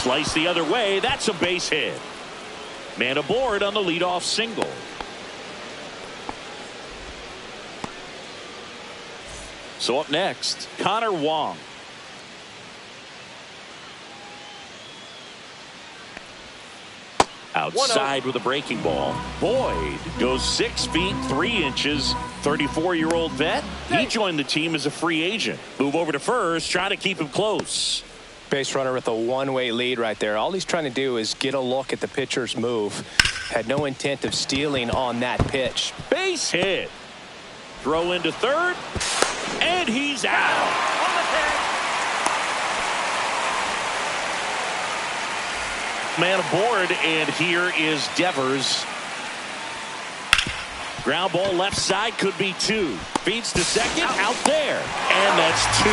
Slice the other way. That's a base hit. Man aboard on the leadoff single. So up next, Connor Wong. Outside with a breaking ball. Boyd goes 6 feet 3 inches. 34-year-old vet. He joined the team as a free agent. Move over to first, try to keep him close. Base runner with a one-way lead right there. All he's trying to do is get a look at the pitcher's move. Had no intent of stealing on that pitch. Base hit. Throw into third. And he's out. Man aboard, and here is Devers. Ground ball left side, could be 2. Feeds to second, out there. And that's 2.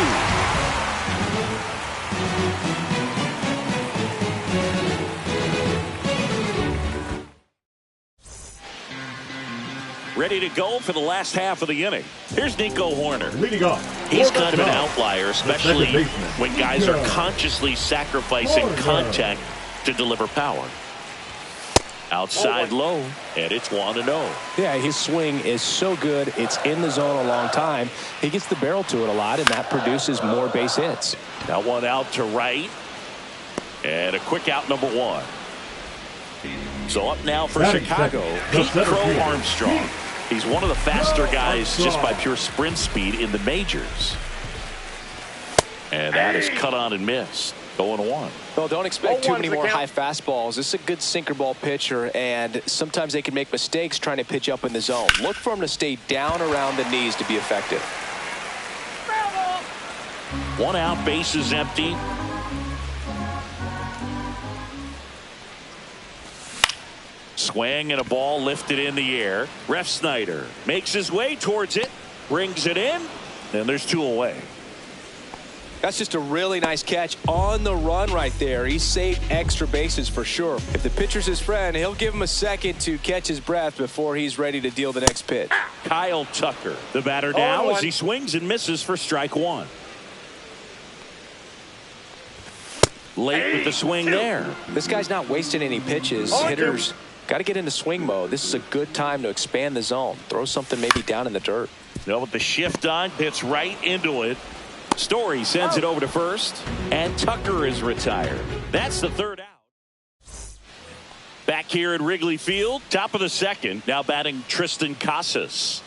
Ready to go for the last half of the inning. Here's Nico Horner. Leading off. He's kind of an outlier, especially when guys are consciously sacrificing contact to deliver power. Outside low, and it's 1-0. Yeah, his swing is so good. It's in the zone a long time. He gets the barrel to it a lot, and that produces more base hits. Now one out to right, and a quick out number 1. So up now for Chicago, Pete Crow Armstrong. He's one of the faster guys just by pure sprint speed in the majors. And that is cut on and missed. 0-1. Well, don't expect too many more high fastballs. This is a good sinker ball pitcher, and sometimes they can make mistakes trying to pitch up in the zone. Look for him to stay down around the knees to be effective. 1 out, base is empty. Swing and a ball lifted in the air. Ref Snyder makes his way towards it, brings it in, and there's 2 away. That's just a really nice catch on the run right there. He saved extra bases for sure. If the pitcher's his friend, he'll give him a second to catch his breath before he's ready to deal the next pitch. Kyle Tucker, the batter now as he swings and misses for strike 1. Late with the swing there. This guy's not wasting any pitches. Hitters got to get into swing mode. This is a good time to expand the zone. Throw something maybe down in the dirt. No, with the shift on, hits right into it. Story sends it over to first, and Tucker is retired. That's the 3rd out. Back here at Wrigley Field, top of the 2nd, now batting Tristan Casas.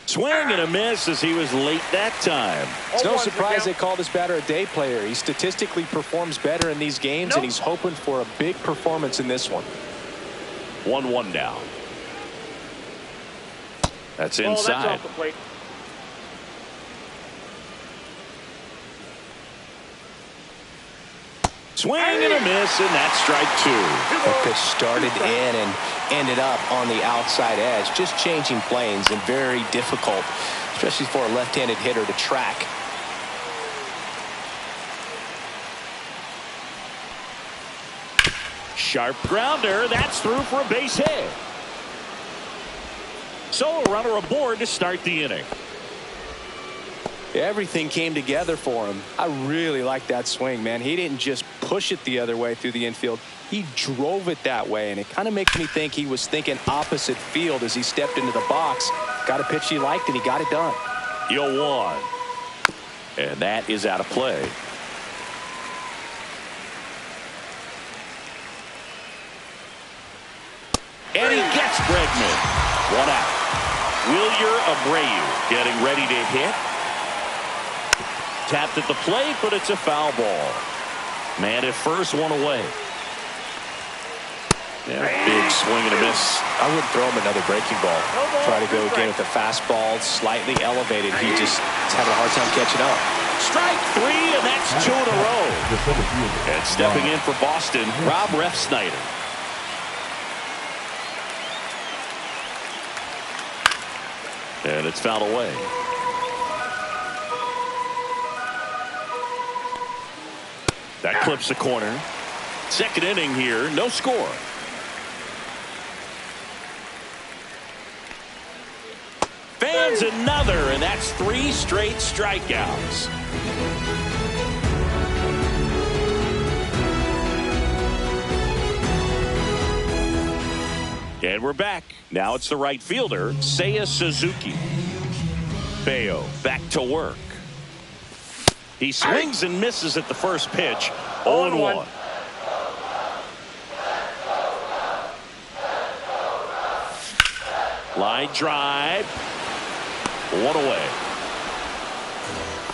Swing and a miss as he was late that time. It's no surprise they call this batter a day player. He statistically performs better in these games, and he's hoping for a big performance in this one. 1-1 now. That's inside. Swing and a miss, and that's strike 2. The pitch started in and ended up on the outside edge. Just changing planes and very difficult, especially for a left-handed hitter to track. Sharp grounder. That's through for a base hit. So a runner aboard to start the inning. Everything came together for him. I really like that swing, man. He didn't just push it the other way through the infield. He drove it that way, and it kind of makes me think he was thinking opposite field as he stepped into the box. Got a pitch he liked, and he got it done. 0-1. And that is out of play. And he gets Bregman. 1 out. Wilyer Abreu getting ready to hit. Tapped at the plate, but it's a foul ball. Man at first, 1 away. Yeah, big swing and a miss. I wouldn't throw him another breaking ball. Try to go again with the fastball slightly elevated. He just having a hard time catching up. Strike 3, and that's 2 in a row. And stepping in for Boston, Rob Ref Snyder. And it's fouled away. That clips the corner. Second inning here, no score. Fans another, and that's 3 straight strikeouts. And we're back. Now it's the right fielder, Seiya Suzuki. Bayo back to work. He swings and misses at the first pitch. 0-1. Line drive. One away.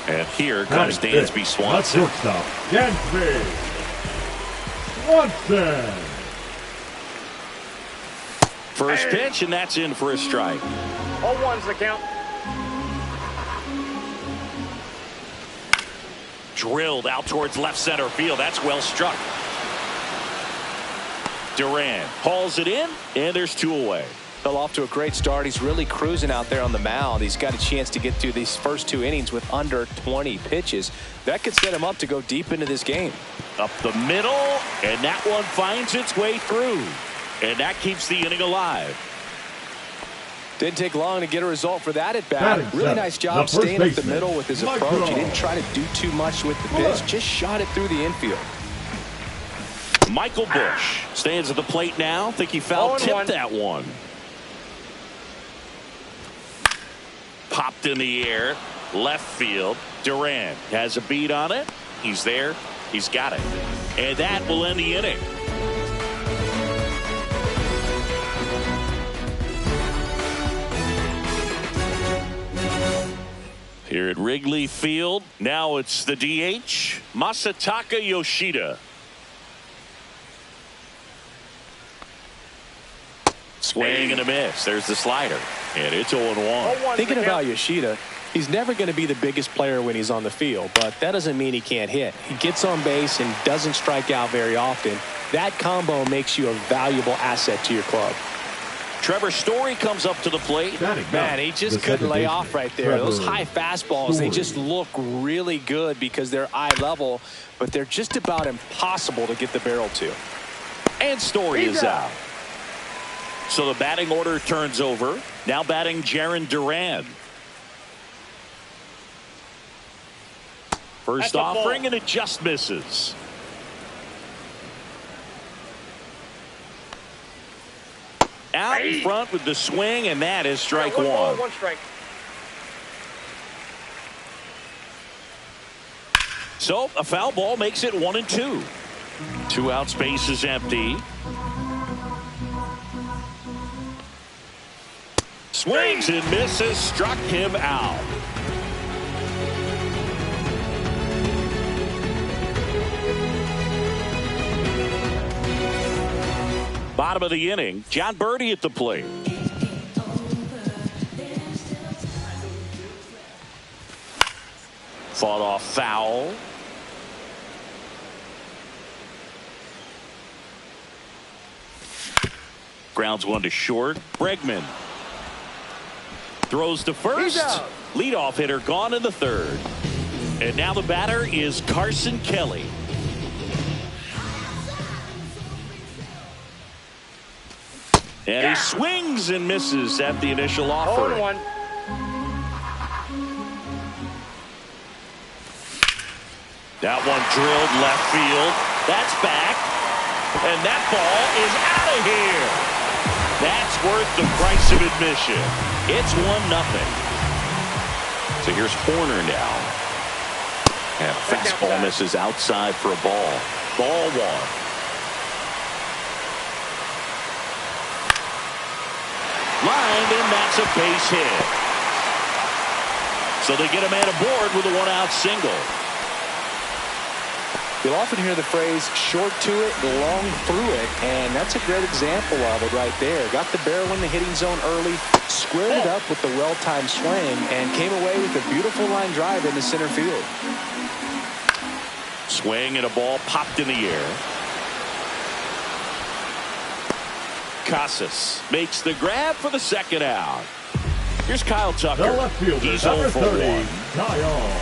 And here comes Dansby Swanson. Shortstop, Dansby Swanson. First pitch, and that's in for a strike. 0-1's the count. Drilled out towards left center field. That's well struck. Duran hauls it in, and there's 2 away. Fell off to a great start. He's really cruising out there on the mound. He's got a chance to get through these first 2 innings with under 20 pitches. That could set him up to go deep into this game. Up the middle, and that one finds its way through. And that keeps the inning alive. Didn't take long to get a result for that at bat. Really nice job staying up the middle with his approach. He didn't try to do too much with the pitch. Just shot it through the infield. Michael Busch stands at the plate now. Think he foul tipped that one. Popped in the air. Left field. Duran has a beat on it. He's there. He's got it. And that will end the inning. Here at Wrigley Field, now it's the DH, Masataka Yoshida. Swing and a miss. There's the slider. And it's 0-1. Thinking about Yoshida, he's never going to be the biggest player when he's on the field, but that doesn't mean he can't hit. He gets on base and doesn't strike out very often. That combo makes you a valuable asset to your club. Trevor Story comes up to the plate. Man, he just couldn't lay off right there. Those high fastballs, they just look really good because they're eye level, but they're just about impossible to get the barrel to. And Story is out. So the batting order turns over. Now batting Jarren Duran. First offering, and it just misses. Out in front with the swing, and that is strike one. One strike. So a foul ball makes it 1-2. 2 out, space is empty. Swings and misses, struck him out. Bottom of the inning, John Birdie at the plate. Fought off foul. Grounds one to short. Bregman throws to first. Leadoff hitter gone in the third. And now the batter is Carson Kelly. And he swings and misses at the initial offer. 0-1. That one drilled left field. That's back. And that ball is out of here. That's worth the price of admission. It's 1-0. So here's Horner now. And fastball misses outside for a ball. Ball 1. Lined, and that's a base hit. So they get a man aboard with a 1-out single. You'll often hear the phrase short to it, long through it, and that's a great example of it right there. Got the barrel in the hitting zone early, squared it up with the well-timed swing, and came away with a beautiful line drive into center field. Swing and a ball popped in the air. Casas makes the grab for the second out. Here's Kyle Tucker. The left fielder, He's 0 for 1. Kyle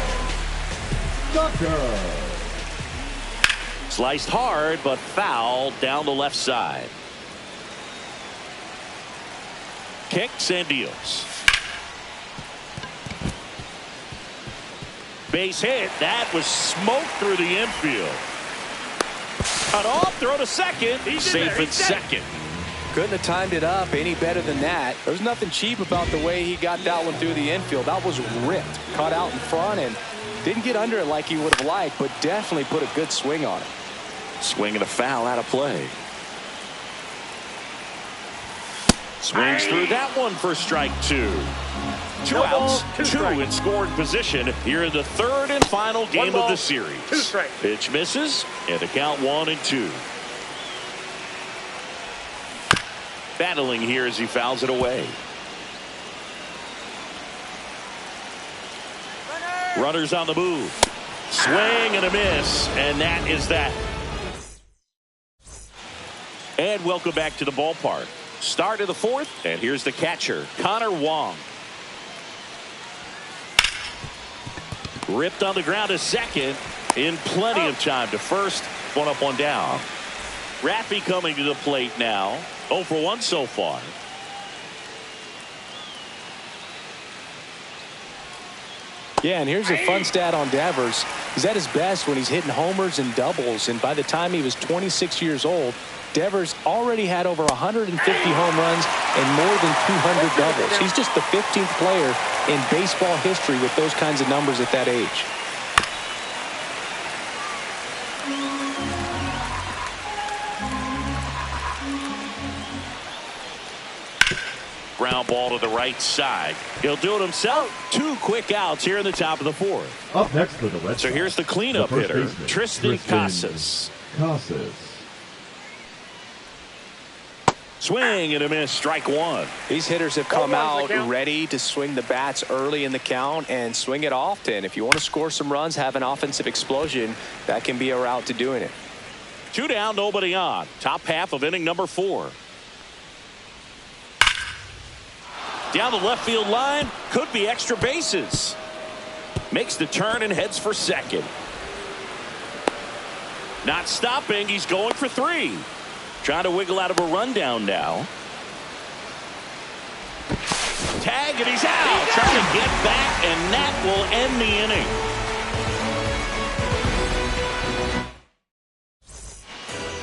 Tucker. Sliced hard, but foul down the left side. Kicks and deals. Base hit. That was smoke through the infield. Cut off, throw to second. He's safe at second. Couldn't have timed it up any better than that. There's nothing cheap about the way he got that one through the infield. That was ripped. Caught out in front and didn't get under it like he would have liked, but definitely put a good swing on it. Swing and a foul out of play. Swings through that one for strike two. Two outs, two in scoring position here in the third and final game of the series. Pitch misses, and the count 1-2. Battling here as he fouls it away. Runners on the move. Swing and a miss, and that is that. And welcome back to the ballpark. Start of the fourth, and here's the catcher, Connor Wong. Ripped on the ground to second in plenty of time to first. One up, one down. Raffy coming to the plate now. 0 for 1 so far. Yeah, and here's a fun stat on Devers. He's at his best when he's hitting homers and doubles, and by the time he was 26 years old, Devers already had over 150 home runs and more than 200 doubles. He's just the 15th player in baseball history with those kinds of numbers at that age. Ground ball to the right side. He'll do it himself. 2 quick outs here in the top of the fourth. Up next for the Red Sox. So here's the cleanup hitter, Tristan Casas. Swing and a miss, strike one. These hitters have come out ready to swing the bats early in the count and swing it often. If you want to score some runs, have an offensive explosion, that can be a route to doing it. 2 down, nobody on. Top half of inning number 4. Down the left field line, could be extra bases. Makes the turn and heads for second. Not stopping, he's going for 3. Trying to wiggle out of a rundown now. Tag, and he's out. Trying to get back, and that will end the inning.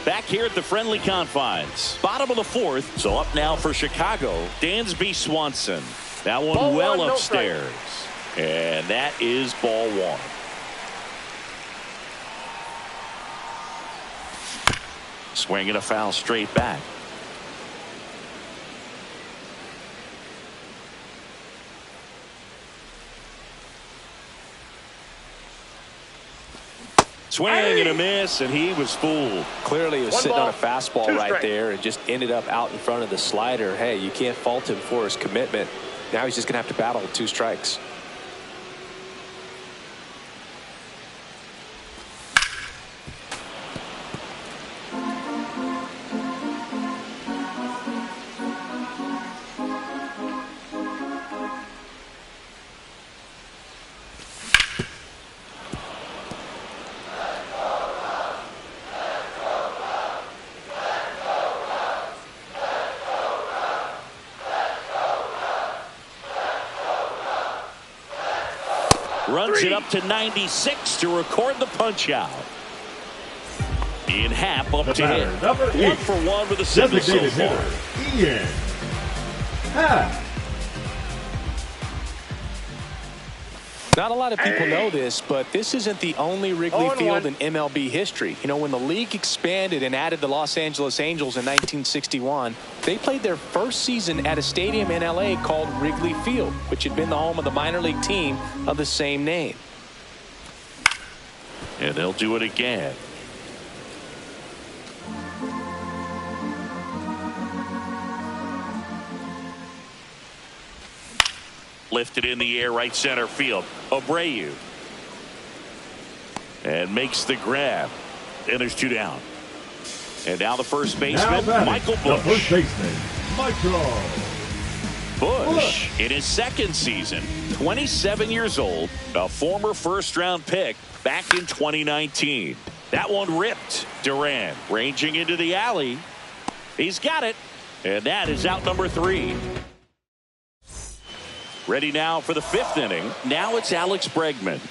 Back here at the friendly confines. Bottom of the fourth. So up now for Chicago, Dansby Swanson. That one Ball well one, upstairs. No, and that is ball 1. Swing and a foul straight back. Swing and a miss, and he was fooled. Clearly, he was sitting on a fastball right there and just ended up out in front of the slider. Hey, you can't fault him for his commitment. Now he's just going to have to battle with 2 strikes. Runs it up to 96 to record the punch out. Ian Happ up to hit. 1 for 1 with a single so far. Ian Happ. Not a lot of people know this, but this isn't the only Wrigley Field in MLB history. You know, when the league expanded and added the Los Angeles Angels in 1961, they played their first season at a stadium in LA called Wrigley Field, which had been the home of the minor league team of the same name. And they'll do it again. Lifted in the air, right center field. Abreu. And makes the grab. And there's 2 down. And now the first baseman, Michael Busch. The first baseman, Michael Busch in his second season, 27 years old, a former first-round pick back in 2019. That one ripped. Duran ranging into the alley. He's got it. And that is out number 3. Ready now for the 5th inning. Now it's Alex Bregman.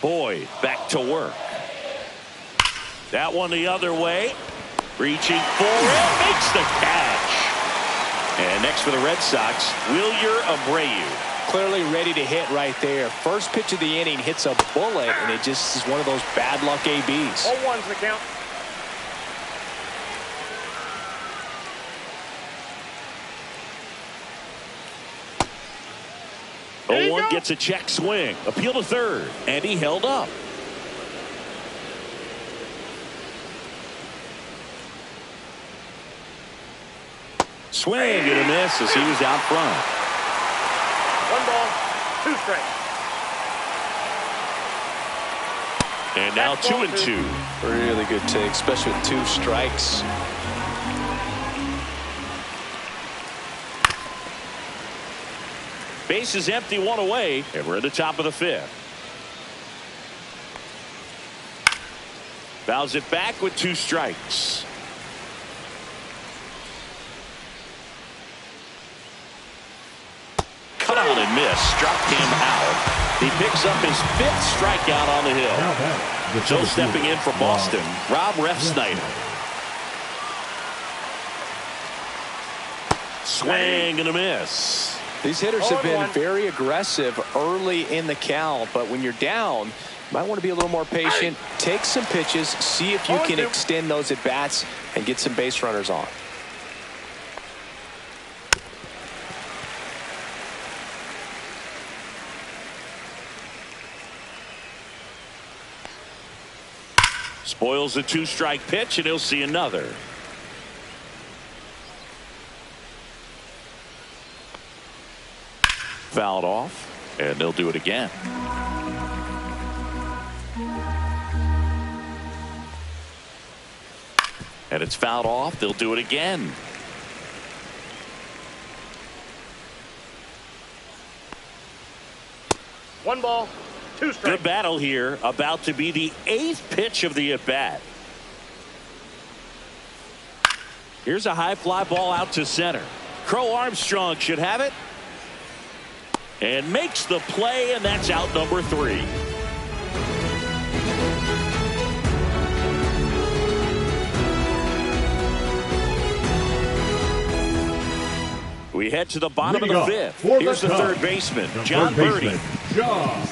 Boyd back to work. That one the other way. Reaching for it. Makes the catch. And next for the Red Sox, Wilyer Abreu. Clearly ready to hit right there. First pitch of the inning hits a bullet, and it just is one of those bad luck ABs. 0-1's the count. Oh, one gets a check swing. Appeal to third, and he held up. Swing and a miss as he was out front. 1 ball, 2 strikes. And now 2-2. Really good take, especially with 2 strikes. Base is empty, 1 away, and we're at the top of the 5th. Fouls it back with 2 strikes. Cut on and miss. Struck him out. He picks up his 5th strikeout on the hill. So stepping in for Boston, Rob Refsnyder. Swing and a miss. These hitters have been very aggressive early in the count, but when you're down, you might want to be a little more patient. Take some pitches, see if you can extend those at bats and get some base runners on. Spoils a 2-strike pitch, and he'll see another. Fouled off, and they'll do it again. And it's fouled off. They'll do it again. One ball, 2 strikes. Good battle here. About to be the 8th pitch of the at-bat. Here's a high fly ball out to center. Crow Armstrong should have it. And makes the play, and that's out number 3. We head to the bottom of the 5th. Here's the third baseman, John Birdie. John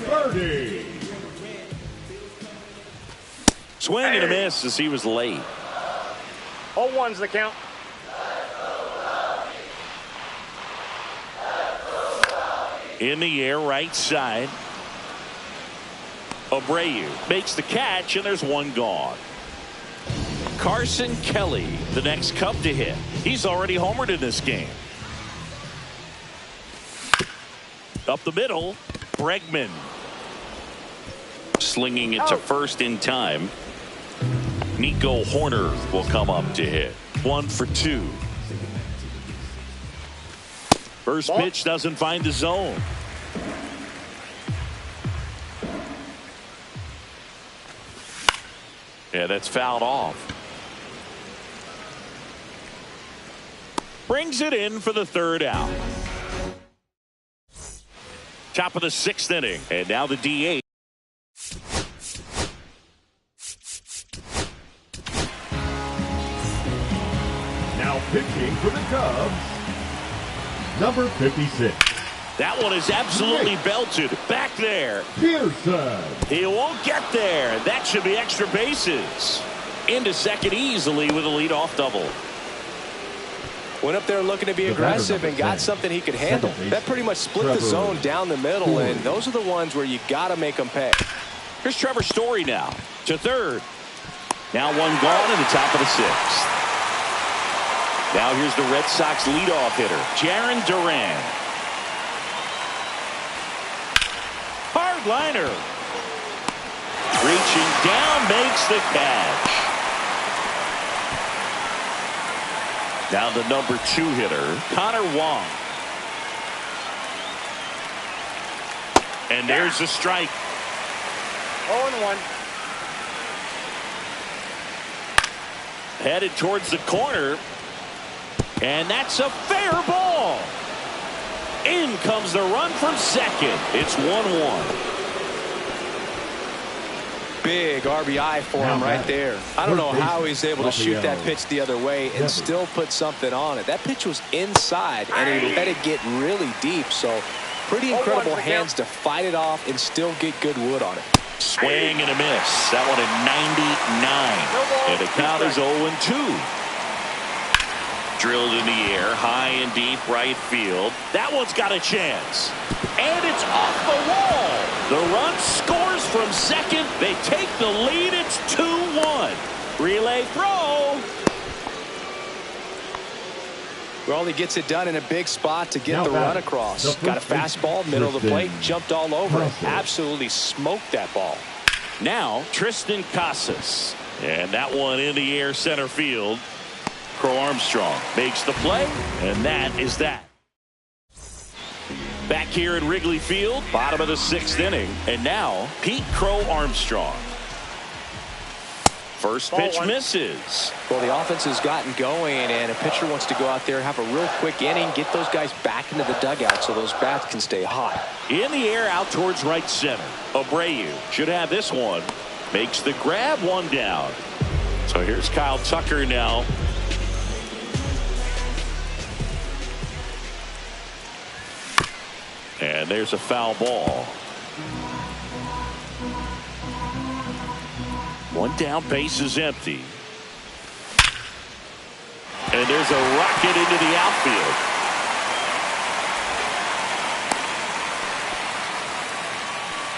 Birdie. Swing and a miss as he was late. 0-1's the count. In the air, right side. Abreu makes the catch, and there's 1 gone. Carson Kelly, the next Cub to hit. He's already homered in this game. Up the middle, Bregman. Slinging it to first in time. Nico Horner will come up to hit. 1 for 2. First pitch doesn't find the zone. Yeah, that's fouled off. Brings it in for the 3rd out. Top of the 6th inning. And now the DH. Now pitching for the Cubs, number 56. That one is absolutely belted. Back there. Pearson. He won't get there. That should be extra bases. Into second easily with a leadoff double. Went up there looking to be aggressive and got something he could handle. That pretty much split the zone down the middle, and those are the ones where you got to make them pay. Here's Trevor Story now to third. Now 1 gone in the top of the 6th. Now here's the Red Sox leadoff hitter, Jarren Duran. Hard liner. Reaching down, makes the catch. Now the number 2 hitter, Connor Wong. And there's a strike. 0-1. Headed towards the corner. And that's a fair ball. In comes the run from second. It's 1-1. big RBI for him right there. I don't know how he's able to shoot that pitch the other way and still put something on it. That pitch was inside, and he let it get really deep. So pretty incredible hands to fight it off and still get good wood on it. Swing and a miss. That one at 99. And the count is 0-2. Drilled in the air, high and deep right field. That one's got a chance. And it's off the wall. The run scores from second. They take the lead. It's 2-1. Relay throw. Well, he gets it done in a big spot to get the run across. Got a fastball, middle of the plate, jumped all over it. Absolutely smoked that ball. Now, Tristan Casas. And that one in the air center field. Crow Armstrong makes the play, and that is that. Back here at Wrigley Field, bottom of the 6th inning, and now Pete Crow Armstrong. First pitch misses. Well, the offense has gotten going, and a pitcher wants to go out there, have a real quick inning, get those guys back into the dugout so those bats can stay hot. In the air out towards right center. Abreu should have this one. Makes the grab, one down. So here's Kyle Tucker now. And there's a foul ball. One down, base is empty. And there's a rocket into the outfield.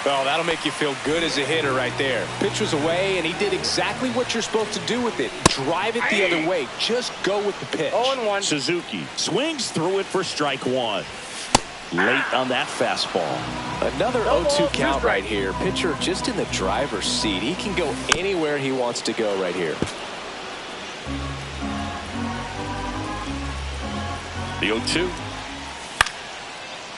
Well, that'll make you feel good as a hitter right there. Pitch was away, and he did exactly what you're supposed to do with it. Drive it the other way. Just go with the pitch. 0-1. Suzuki swings through it for strike one. Late on that fastball. Another 0-2 count right here. Pitcher just in the driver's seat. He can go anywhere he wants to go right here. The 0-2.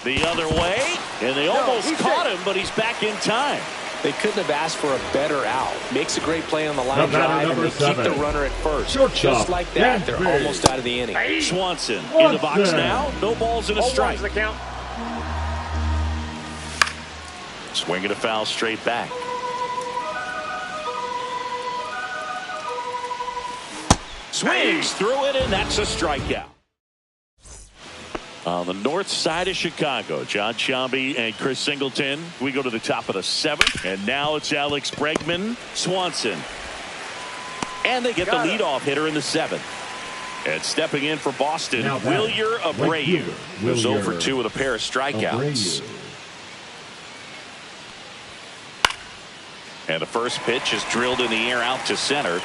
The other way. And they almost caught him, but he's back in time. They couldn't have asked for a better out. Makes a great play on the line drive, and they keep the runner at first. Just like that, they're almost out of the inning. Swanson in the box now. No balls and a strike. The count. Swinging a foul straight back. Swings through it, and that's a strikeout. On the north side of Chicago, John Sciambi and Chris Singleton. We go to the top of the 7th, and now it's Alex Bregman, Swanson. And they get the leadoff hitter in the 7th. And stepping in for Boston, Wilyer Abreu. Goes 0 for 2 with a pair of strikeouts. And the first pitch is drilled in the air out to center.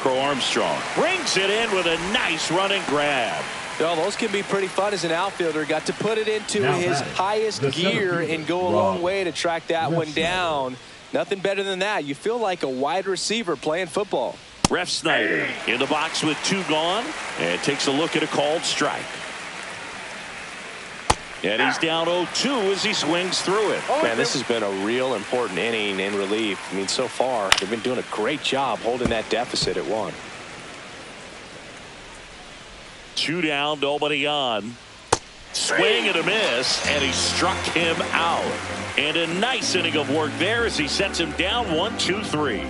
Crow Armstrong brings it in with a nice running grab. Well, those can be pretty fun as an outfielder. Got to put it into his highest gear and go a long way to track that one down. Nothing better than that. You feel like a wide receiver playing football. Ref Snyder in the box with 2 gone and takes a look at a called strike. And he's down 0-2 as he swings through it. Man, this has been a real important inning in relief. I mean, so far, they've been doing a great job holding that deficit at 1. 2 down, nobody on. Swing and a miss, and he struck him out. And a nice inning of work there as he sets him down 1-2-3.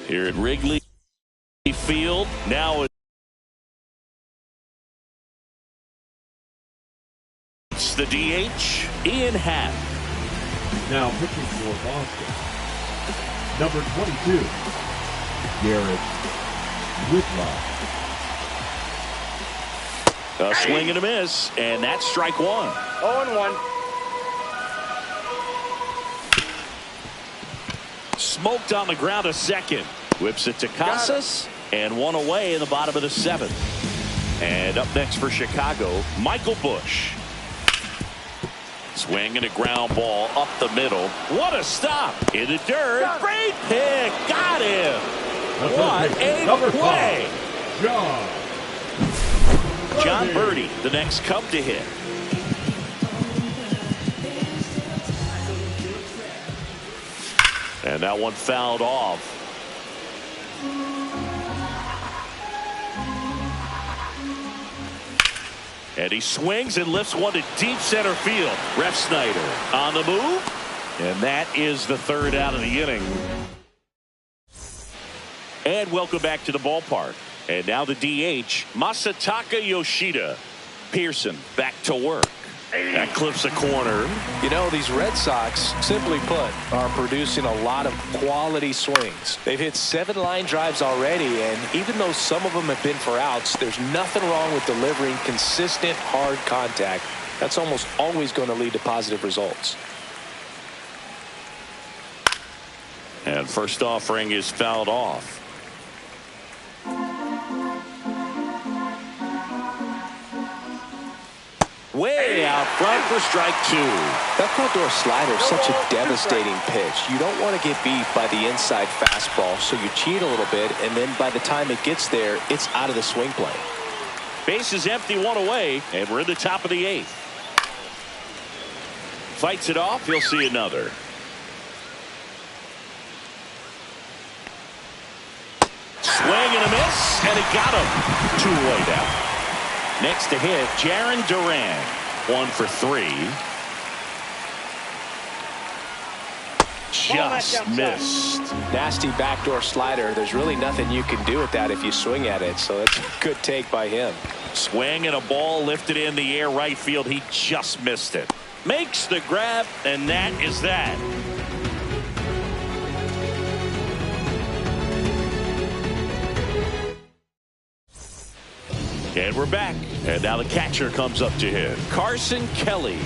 Here at Wrigley Field, now it's the DH, Ian Happ. Now pitching for Boston, number 22, Garrett Whitlock. A swing and a miss, and that's strike 1. 0-1. Smoked on the ground a second. Whips it to Casas, and 1 away in the bottom of the 7th. And up next for Chicago, Michael Busch. Swing and a ground ball up the middle. What a stop in the dirt. Great pick. Got him. What a play. John Birdie, the next Cub to hit. And that one fouled off. And he swings and lifts one to deep center field. Ref Snyder on the move. And that is the third out of the inning. And welcome back to the ballpark. And now the DH, Masataka Yoshida. Pearson back to work. That clips a corner. You know, these Red Sox, simply put, are producing a lot of quality swings. They've hit 7 line drives already, and even though some of them have been for outs, there's nothing wrong with delivering consistent, hard contact. That's almost always going to lead to positive results. And first offering is fouled off. Way out front for strike 2. That front door slider is such a devastating pitch. You don't want to get beat by the inside fastball, so you cheat a little bit, and then by the time it gets there, it's out of the swing plane. Base is empty, 1 away, and we're in the top of the 8th. Fights it off. He'll see another. Swing and a miss, and he got him. 2 away now. Next to hit, Jarren Duran. 1 for 3. Just missed. Nasty backdoor slider. There's really nothing you can do with that if you swing at it. So that's a good take by him. Swing and a ball lifted in the air right field. He just missed it. Makes the grab, and that is that. And we're back. And now the catcher comes up to hit. Carson Kelly.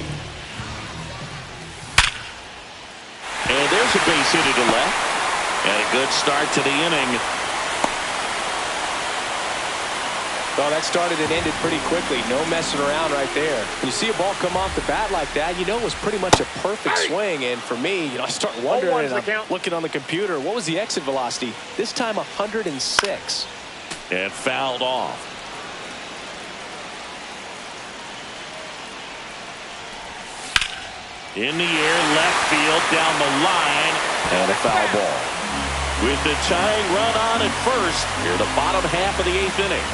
And there's a base hit to left. And a good start to the inning. Well, that started and ended pretty quickly. No messing around right there. When you see a ball come off the bat like that, you know it was pretty much a perfect swing. And for me, I start wondering, and I'm looking on the computer, what was the exit velocity? This time 106. And fouled off. In the air, left field, down the line, and a foul ball. With the tying run on at first, here the bottom half of the 8th inning.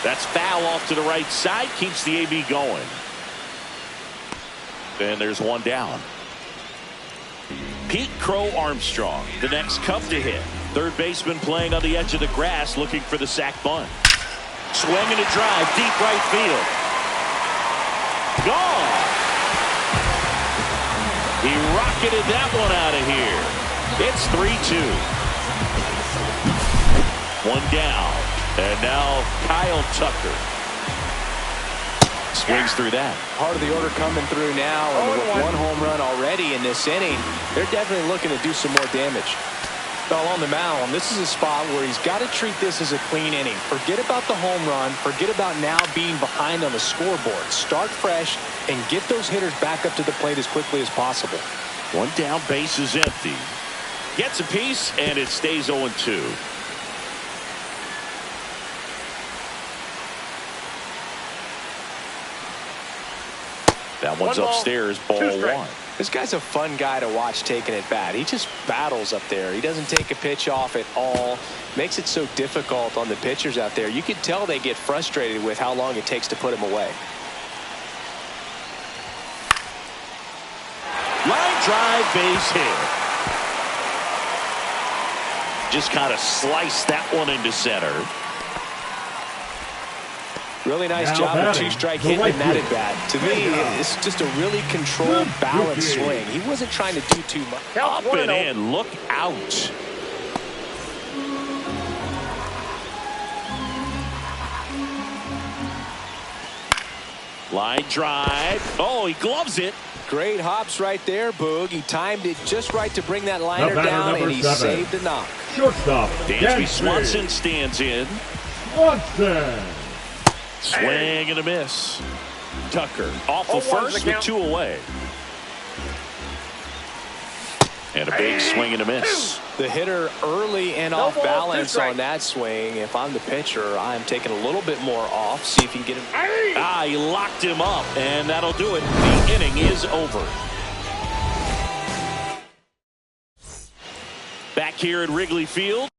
That's foul off to the right side, keeps the AB going. And there's one down. Pete Crow Armstrong, the next Cub to hit. Third baseman playing on the edge of the grass, looking for the sac bunt. Swing and a drive, deep right field. Gone. He rocketed that one out of here. It's 3-2. One down. And now Kyle Tucker. Swings through that. Part of the order coming through now. And with 1 home run already in this inning, they're definitely looking to do some more damage. Well, on the mound, this is a spot where he's got to treat this as a clean inning. Forget about the home run. Forget about now being behind on the scoreboard. Start fresh and get those hitters back up to the plate as quickly as possible. One down, base is empty. Gets a piece, and it stays 0-2. That one's upstairs, ball 1. This guy's a fun guy to watch taking at bat. He just battles up there. He doesn't take a pitch off at all. Makes it so difficult on the pitchers out there. You can tell they get frustrated with how long it takes to put him away. Line drive, base hit. Just kind of sliced that one into center. Really nice job of 2-strike hitting in that at bat. To me, it's just a really controlled, balanced swing. He wasn't trying to do too much. Up and in, look out. Line drive. Oh, he gloves it. Great hops right there, Boog. He timed it just right to bring that liner down, and he saved the knock. Shortstop, Dansby Swanson stands in. Swanson. Swing and a miss. Tucker off the first with 2 away. And a big swing and a miss. The hitter early and off balance on that swing. If I'm the pitcher, I'm taking a little bit more off. See if he can get him. He locked him up, and that'll do it. The inning is over. Back here at Wrigley Field.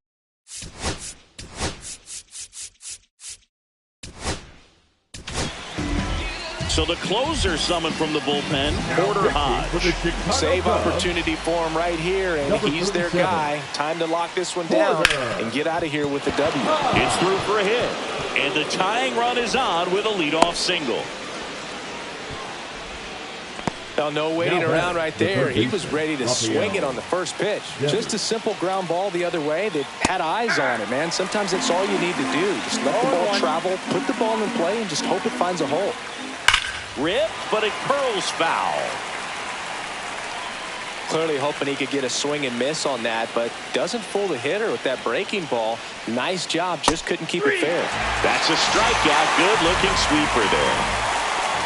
So the closer summoned from the bullpen, Porter Hodge. Save opportunity for him right here, and he's their guy. Time to lock this one down and get out of here with the W. It's through for a hit, and the tying run is on with a leadoff single. Now, no waiting around right there. He was ready to swing it on the first pitch. Just a simple ground ball the other way that had eyes on it, man. Sometimes that's all you need to do. Just let the ball travel, put the ball in play, and just hope it finds a hole. Rip, but it curls foul. Clearly hoping he could get a swing and miss on that, but doesn't fool the hitter with that breaking ball. Nice job, just couldn't keep it fair. That's a strikeout. Good-looking sweeper there.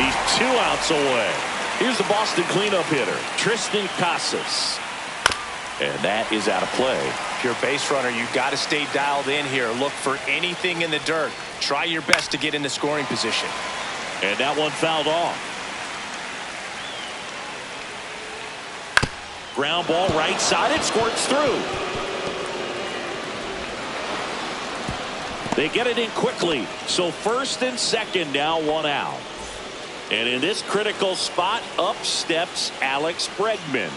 He's 2 outs away. Here's the Boston cleanup hitter, Tristan Casas. And that is out of play. If you're a base runner, you've got to stay dialed in here. Look for anything in the dirt. Try your best to get into scoring position. And that one fouled off. Ground ball right side. It squirts through. They get it in quickly. So first and second now, 1 out. And in this critical spot, up steps Alex Bregman.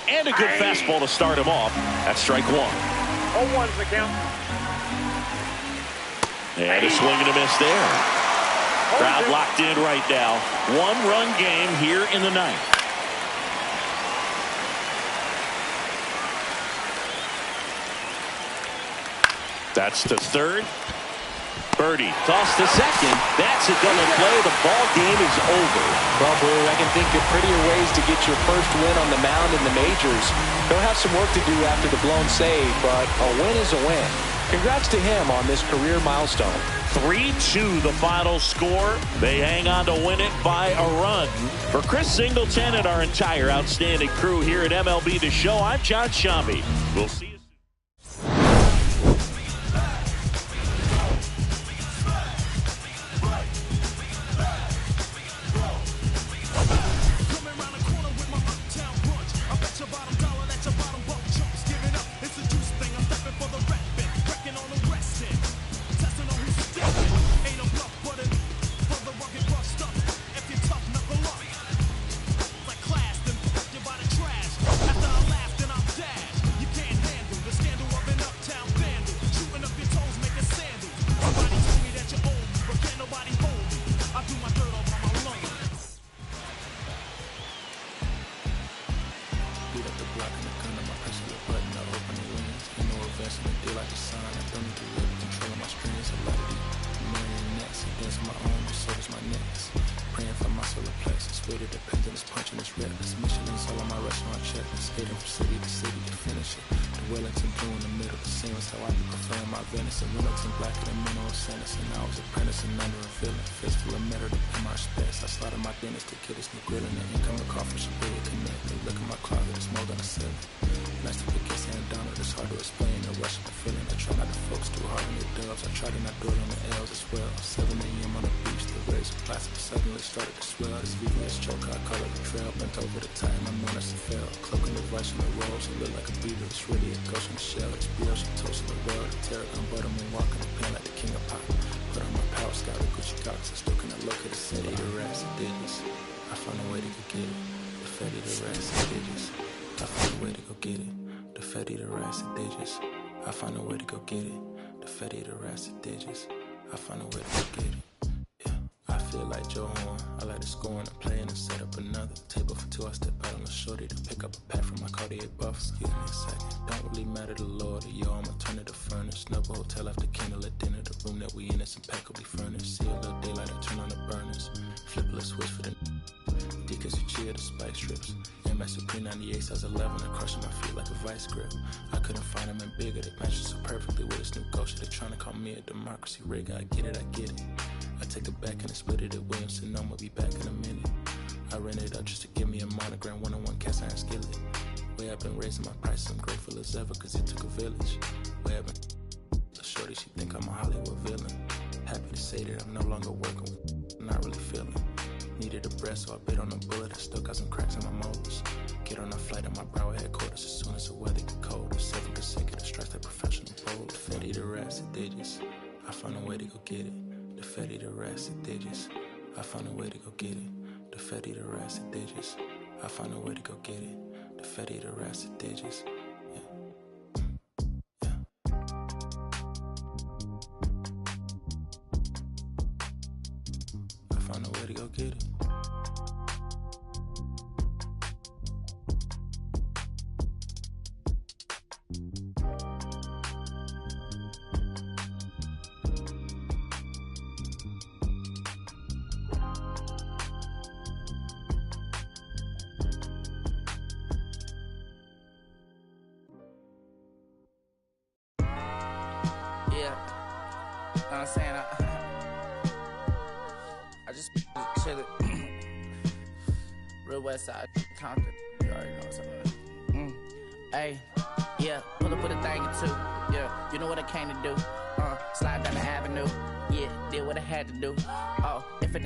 And a good fastball to start him off. That's strike 1. 0-1's the count. And a swing and a miss there. Crowd locked in right now. 1-run game here in the 9th. That's to third. Birdie toss to second. That's a double play. The ball game is over. Well, Brew, I can think of prettier ways to get your first win on the mound in the majors. They'll have some work to do after the blown save, but a win is a win. Congrats to him on this career milestone. 3-2 the final score. They hang on to win it by a run. For Chris Singleton and our entire outstanding crew here at MLB The Show, I'm John Shambi. We'll see you. I find a way to go get it. The fatty, the rest of digits. I find a way to go get it. Yeah, I feel like Joe Horn. I like to score and play and set up another table for two. I step out on the shorty to pick up a pack from my Cartier buff. Excuse me a second. Don't really matter the Lord or yo. I'ma turn it to furnace. Snubble hotel after candle at dinner. The room that we in is impeccably furnished. See a little daylight, I turn on the burners. Flip a little switch for the Deacons who cheer the spike strips. MS Supreme 98 size 11. I crushing my feet like a vice grip. I couldn't find them in bigger. They match so perfectly with this new culture. They're trying to call me a democracy rig. I get it, I get it. I take it back and I split it at Williamson. I'ma be back in a minute. I ran it up just to give me a monogram. One-on-one cast iron skillet. Way I've been raising my price. I'm grateful as ever cause it took a village. Way I've been the shorty, she think I'm a Hollywood villain. Happy to say that I'm no longer working with I'm not really feeling. Needed a breath, so I bit on a bullet. I still got some cracks in my molars. Get on a flight at my brow headquarters as soon as the weather get colder. 7 consecutive strikes like professional bowler. Fatty the rest of digits. I find a way to go get it. The fatty the rest of digits. I find a way to go get it. The fatty, the rest of digits. I find a way to go get it. The fatty, the rest of digits. I find a way to go get it. Yeah, know what I'm saying? I just chillin'. Real West Side, Compton. You already know what's up. Hey, yeah, pull up with a thing or two. Yeah, you know what I came to do. Slide down the avenue. Yeah, did what I had to do. Oh, if it